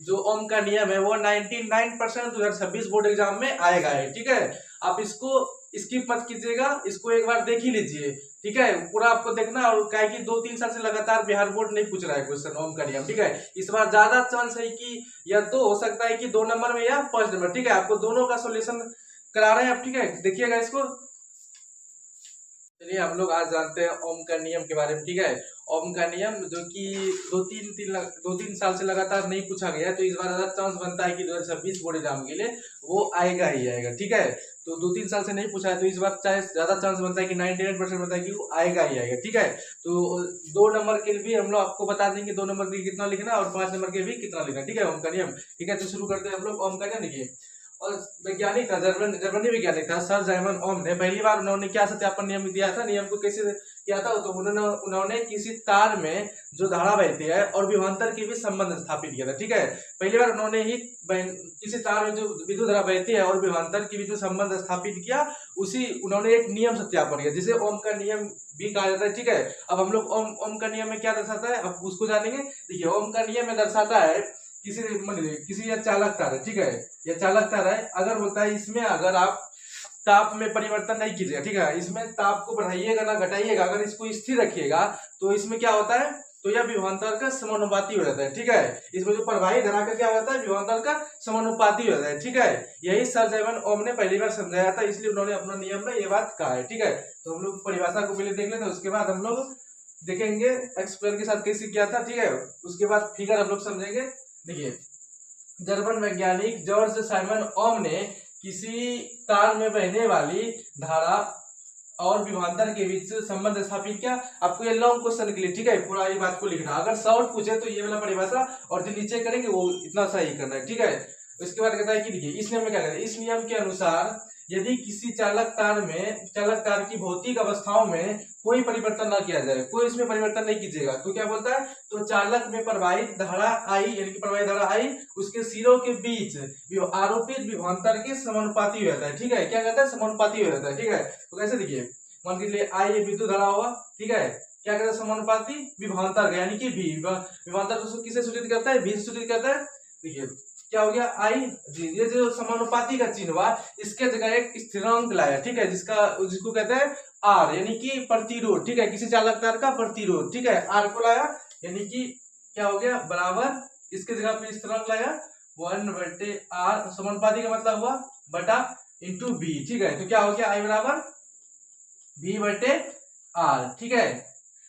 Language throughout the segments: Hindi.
जो ओम का नियम है वो 99% 2026 बोर्ड एग्जाम में आएगा है। ठीक है, आप इसको स्किप मत कीजिएगा, इसको एक बार देख ही लीजिए। ठीक है, पूरा आपको देखना, और क्या है कि 2-3 साल से लगातार बिहार बोर्ड नहीं पूछ रहा है क्वेश्चन ओम का नियम। ठीक है, इस बार ज्यादा चांस है कि या तो हो सकता है कि 2 नंबर में या 5 नंबर। ठीक है, आपको दोनों का सोल्यूशन करा रहे हैं आप। ठीक है, देखिएगा इसको। चलिए हम लोग आज जानते हैं ओम का नियम के बारे में। ठीक है, ओम का नियम जो कि 2-3 साल से लगातार नहीं पूछा गया, तो इस बार ज्यादा चांस बनता है कि 2026 बोर्ड एग्जाम के लिए वो आएगा ही आएगा। ठीक है, तो 2-3 साल से नहीं पूछा है, तो इस बार चाहे ज्यादा चांस बनता है कि 99% बनता है कि वो आएगा ही आएगा। ठीक है, तो 2 नंबर के लिए भी हम लोग आपको बता देंगे 2 नंबर के लिए कितना लिखना और 5 नंबर के भी कितना लिखना। ठीक है, ओम का नियम। ठीक है, तो शुरू करते हैं हम लोग ओम का नियम। देखिए, और वैज्ञानिक था, जर्मनी वैज्ञानिक था सर जाइमन ओम ने, पहली बार उन्होंने क्या सत्यापन नियम दिया था। नियम को कैसे किया था, तो उन्होंने किसी तार में जो धारा बहती है और विभवांतर के बीच संबंध स्थापित किया था। ठीक है, पहली बार उन्होंने ही किसी तार में जो विद्युत धारा बहती है और विभवांतर के बीच में संबंध स्थापित किया, उसी उन्होंने एक नियम सत्यापन किया जिसे ओम का नियम भी कहा जाता है। ठीक है, अब हम लोग ओम का नियम में क्या दर्शाता है, अब उसको जानेंगे। देखिए, ओम का नियम में दर्शाता है किसी यह चालक तार है। ठीक है, यह चालक तार है, अगर होता है इसमें अगर आप ताप में परिवर्तन नहीं कीजिएगा। ठीक है, इसमें ताप को बढ़ाइएगा ना घटाइएगा, अगर इसको स्थिर रखिएगा तो इसमें क्या होता है, तो यह विभवांतर का समानुपाती हो जाता है। ठीक है, इसमें जो प्रवाही धारा का क्या होता है, विभवांतर का समानुपाती हो जाता है। ठीक है, यही सर जाइमन ओम ने पहली बार समझाया था, इसलिए उन्होंने अपना नियम में ये बात कहा है। ठीक है, तो हम लोग परिभाषा को पहले देख लेते हैं, उसके बाद हम लोग देखेंगे एक्सप्लेन के साथ कैसे किया था। ठीक है, उसके बाद फिगर हम लोग समझेंगे। देखिए, जर्मन वैज्ञानिक जॉर्ज साइमन ओम ने किसी तार में बहने वाली धारा और विभवांतर के बीच संबंध स्थापित किया। आपको ये लॉन्ग क्वेश्चन के लिए, ठीक है, पूरा ये बात को लिखना, अगर शॉर्ट पूछे तो ये वाला परिभाषा और जो नीचे करेंगे वो इतना सही करना है। ठीक है, उसके बाद कहता है कि देखिए इस नियम में क्या कहता है, इस नियम के अनुसार यदि किसी चालक तार की भौतिक अवस्थाओं में कोई परिवर्तन ना किया जाए, कोई इसमें परिवर्तन नहीं कीजिएगा, तो क्या बोलता है, तो चालक में प्रवाहित धारा आई, यानी कि प्रवाहित धारा आई उसके सिरों के बीच आरोपित विभवांतर के समानुपाती हो जाता है। ठीक है, क्या कहता है, समानुपाती हो जाता है। ठीक है, तो कैसे देखिए, मान के लिए आई विद्युत धारा हुआ। ठीक है, क्या कहता है, समानुपाती विभवांतर का, यानी कि भी विभवांतर को किसे सूचित करता है, भी से सूचित करता है। देखिए क्या हो गया, आई जी, ये जो समानुपाती का चिन्ह हुआ इसके जगह एक स्थिरांक लाया। ठीक है, जिसको कहते हैं आर, यानी कि प्रतिरोध। ठीक है, किसी चालक तार का प्रतिरोध। ठीक है, आर को लाया, यानी कि क्या हो गया, बराबर इसके जगह पे स्थिरांक लाया 1/r, समानुपाती का मतलब हुआ बटा इंटू बी। ठीक है, तो क्या हो गया, आई बराबर v/r। ठीक है,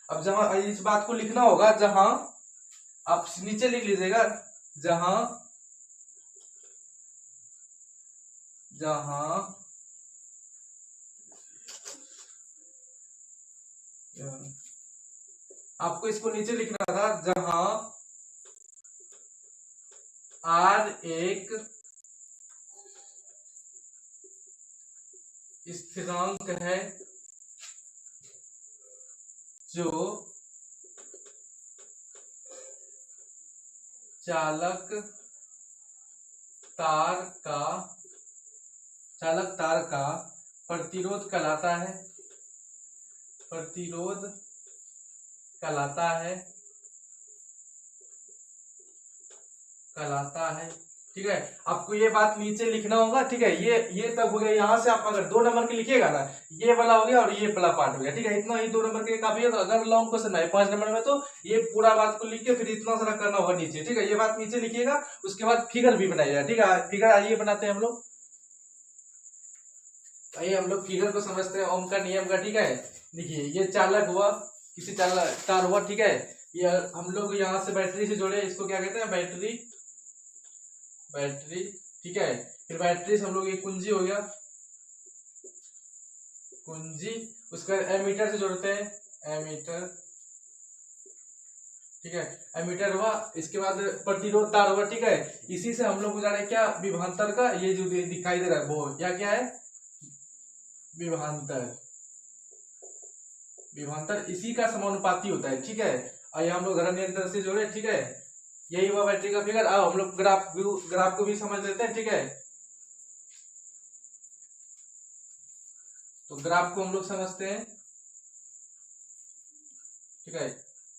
अब जहां इस बात को लिखना होगा, जहां आप नीचे लिख लीजिएगा, जहां आपको इसको नीचे लिखना था, जहां आर एक स्थिरांक है जो चालक तार का प्रतिरोध कहलाता है, ठीक है, आपको ये बात नीचे लिखना होगा। ठीक है, ये तब हो गया, यहां से आप अगर 2 नंबर के लिखिएगा ना, ये वाला हो गया और ये वाला पार्ट हो गया। ठीक है, इतना ही 2 नंबर के काफी है, तो अगर लॉन्ग क्वेश्चन है 5 नंबर में, तो ये पूरा बात को लिख के फिर इतना सारा करना होगा नीचे। ठीक है, ये बात नीचे लिखिएगा, उसके बाद फिगर भी बनाइएगा। ठीक है, फिगर आइए बनाते हैं हम लोग। आइए हम लोग फिगर को समझते हैं ओम का नियम का। ठीक है, देखिए ये चालक हुआ, किसी चालक तार हुआ। ठीक है, ये हम लोग यहाँ से बैटरी से जोड़े, इसको क्या कहते हैं, बैटरी। ठीक है, फिर बैटरी से हम लोग ये कुंजी हो गया, कुंजी, उसका एमीटर से जोड़ते हैं, एमीटर। ठीक है, एमीटर हुआ, इसके बाद प्रतिरोध तार हुआ। ठीक है, इसी से हम लोग को जा रहे हैं क्या, विभवांतर का, ये जो दिखाई दे रहा है वो क्या है, विभवांतर इसी का समानुपाती होता है। ठीक है, आइए हम लोग धारा नियंत्रण से जोड़े। ठीक है, यही हुआ बैटरी का फिगर। अब हम लोग ग्राफ को भी समझ लेते हैं। ठीक है, तो ग्राफ को हम लोग समझते हैं। ठीक है,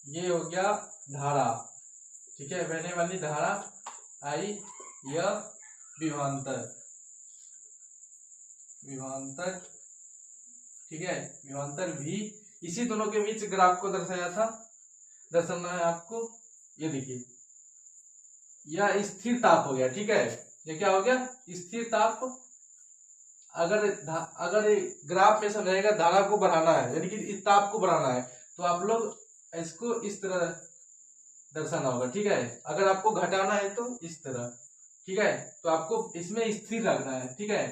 ये हो गया धारा। ठीक है, बहने वाली धारा, आई यह विभवांतर, विभवांतर, ठीक है, विभवांतर भी। इसी दोनों के बीच ग्राफ को दर्शाना है आपको। ये देखिए यह स्थिर ताप हो गया, ठीक है, ये क्या हो गया, स्थिर ताप। अगर ग्राफ में समझाएगा धारा को बढ़ाना है, यानी कि इस ताप को बढ़ाना है, तो आप लोग इसको इस तरह दर्शाना होगा, ठीक है। अगर आपको घटाना है तो इस तरह, ठीक है। तो आपको इसमें स्थिर रखना है, ठीक है,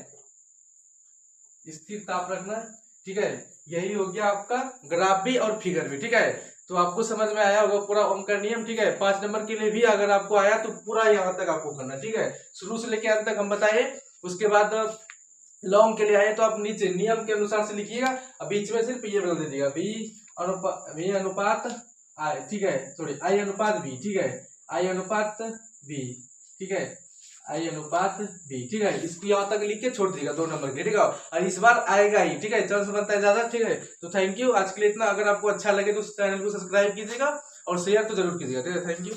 स्थिर ताप रखना है, ठीक है। यही हो गया आपका ग्राफ भी और फिगर भी, ठीक है। तो आपको समझ में आया होगा पूरा ओम का नियम, ठीक है। 5 नंबर के लिए भी अगर आपको आया तो पूरा यहाँ तक आपको करना, ठीक है, शुरू से लेकर अंत तक हम बताए। उसके बाद लॉन्ग के लिए आए तो आप नीचे नियम के अनुसार से लिखिएगा, बीच में सिर्फ ये बदल दीजिएगा, बी अनुपात आई, ठीक है, सॉरी आई अनुपात बी, ठीक है, आई अनुपात बी, ठीक है, आई अनुपात बी, ठीक है। इसको यहाँ तक लिख के छोड़ दीजिएगा 2 नंबर के, ठीक है। और इस बार आएगा ही, ठीक है, चांस बनता है ज्यादा, ठीक है। तो थैंक यू, आज के लिए इतना। अगर आपको अच्छा लगे तो चैनल को सब्सक्राइब कीजिएगा और शेयर तो जरूर कीजिएगा, ठीक है। Thank you.